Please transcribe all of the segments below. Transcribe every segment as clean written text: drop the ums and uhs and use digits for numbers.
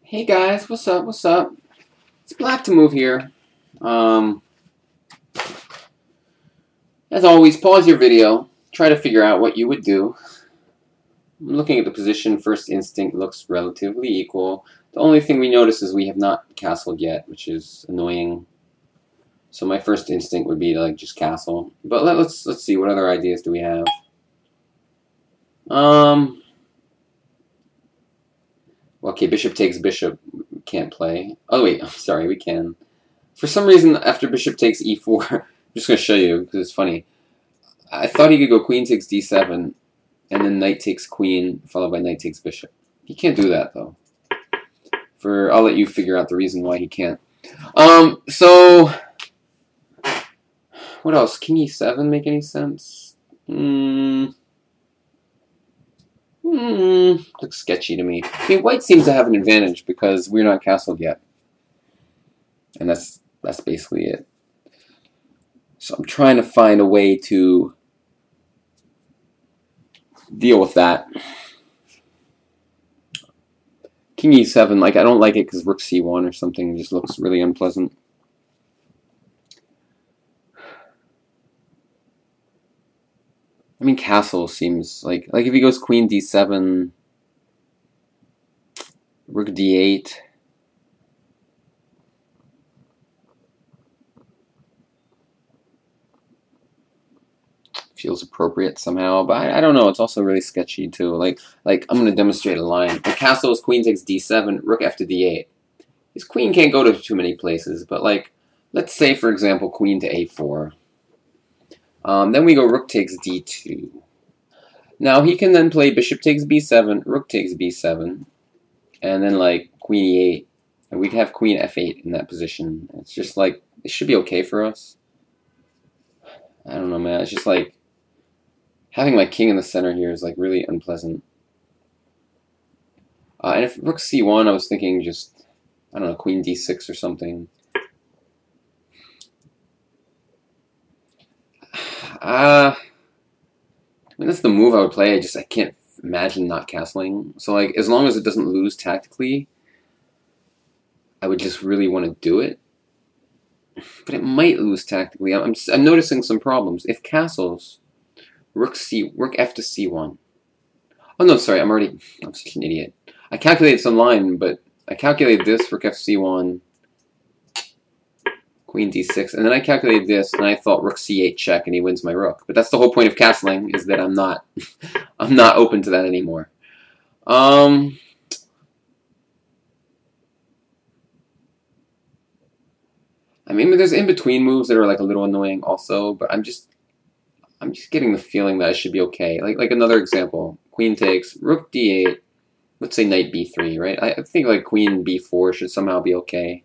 Hey guys, what's up? What's up? It's Black to Move here. As always, pause your video. Try to figure out what you would do. I'm looking at the position. First instinct looks relatively equal. The only thing we notice is we have not castled yet, which is annoying. So my first instinct would be to just castle. But let's see, what other ideas do we have? Okay, bishop takes bishop. We can't play. Oh wait, I'm sorry, we can. For some reason, after bishop takes e4, I'm just going to show you because it's funny. I thought he could go queen takes d7, and then knight takes queen, followed by knight takes bishop. He can't do that though. I'll let you figure out the reason why he can't. So what else? King e7 make any sense? Looks sketchy to me. I mean, white seems to have an advantage because we're not castled yet, and that's basically it. So I'm trying to find a way to deal with that. King e7, I don't like it because rook c1 or something just looks really unpleasant. I mean, castle seems like if he goes queen d7, rook d8. Feels appropriate somehow, but I don't know. It's also really sketchy too. Like I'm gonna demonstrate a line. The castle is queen takes d7, rook f to d8. His queen can't go to too many places, but let's say for example queen to a4. Then we go rook takes d2. Now he can then play bishop takes b7, rook takes b7, and then queen e8, and we'd have queen f8 in that position. It's just it should be okay for us. I don't know, man. It's just having my king in the center here is really unpleasant. And if rook c1, I was thinking just, I don't know, queen d6 or something. I mean, that's the move I would play. I can't imagine not castling. So as long as it doesn't lose tactically, I would just really want to do it. But it might lose tactically. I'm noticing some problems. If castles, rook f to c1. Oh no, sorry, I'm such an idiot. I calculated some line, but I calculated this, rook f c1, queen d6, and then I calculated this, and I thought rook c8 check, and he wins my rook. But that's the whole point of castling, is that I'm not open to that anymore. I mean, there's in-between moves that are a little annoying also, but I'm just getting the feeling that I should be okay. Like another example, queen takes, rook d8, let's say knight b3, right? I think queen b4 should somehow be okay.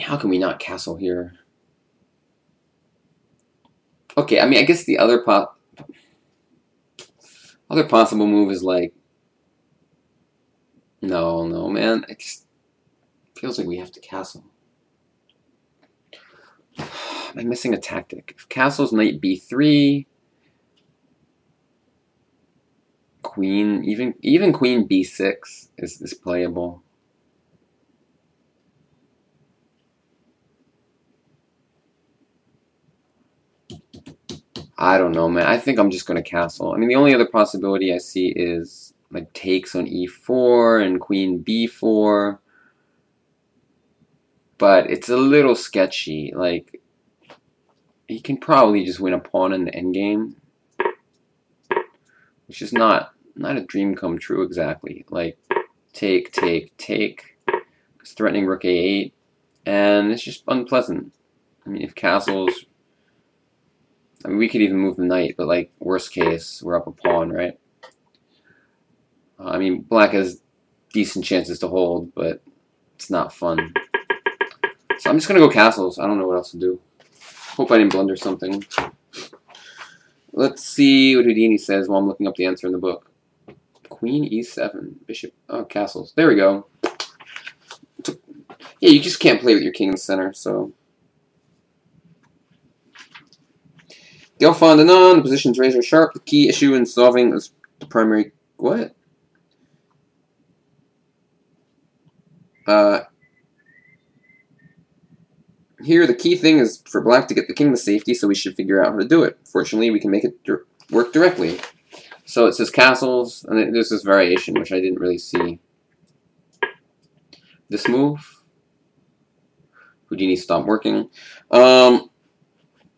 How can we not castle here? Okay, I mean, I guess the other possible move is no, man. It just feels like we have to castle. Am I missing a tactic? If castle's knight b3, queen, even queen b6 is playable. I don't know, man. I think I'm just going to castle. I mean, the only other possibility I see is takes on e4 and queen b4. But it's a little sketchy. He can probably just win a pawn in the endgame, which is not a dream come true exactly. Take. It's threatening rook a8, and it's just unpleasant. I mean, if castles, I mean, we could even move the knight, but worst case, we're up a pawn, right? I mean, black has decent chances to hold, but it's not fun. So I'm just gonna go castles. I don't know what else to do. Hope I didn't blunder something. Let's see what Houdini says while I'm looking up the answer in the book. Queen e7, bishop, oh, castles. There we go. Yeah, you just can't play with your king in the center, so. Gelfand, Anand, the position's razor sharp. The key issue in solving is the primary what? Here, the key thing is for black to get the king to safety, so we should figure out how to do it. Fortunately, we can make it work directly. So it says castles, and there's this variation, which I didn't really see. This move. Houdini stopped working.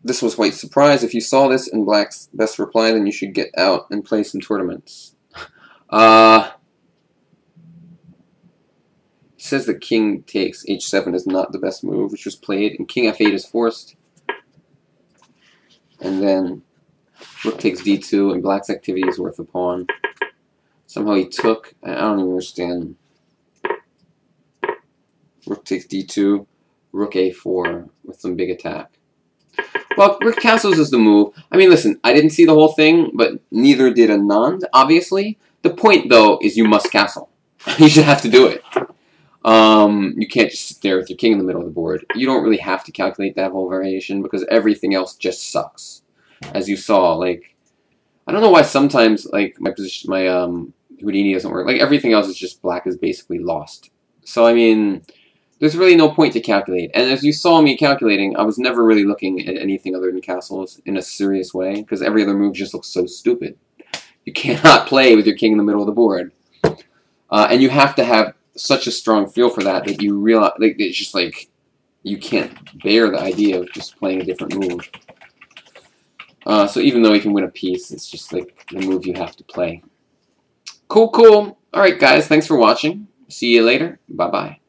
This was white surprise. If you saw this in black's best reply, then you should get out and play some tournaments. It says that king takes h7 is not the best move, which was played, and king f8 is forced. And then rook takes d2, and black's activity is worth a pawn. Somehow he took, I don't even understand. Rook takes d2, rook a4 with some big attack. Well, rook castles is the move. I mean, listen, I didn't see the whole thing, but neither did Anand, obviously. The point, though, is you must castle. You should have to do it. You can't just sit there with your king in the middle of the board. You don't really have to calculate that whole variation because everything else just sucks. As you saw, like, I don't know why sometimes, like, my Houdini doesn't work. Like, everything else is just black is basically lost. So, I mean, there's really no point to calculate. And as you saw me calculating, I was never really looking at anything other than castles in a serious way because every other move just looks so stupid. You cannot play with your king in the middle of the board. And you have to have such a strong feel for that that you realize, like, it's just like, you can't bear the idea of just playing a different move. So even though you can win a piece, it's just like the move you have to play. Cool, cool. Alright guys, thanks for watching. See you later. Bye-bye.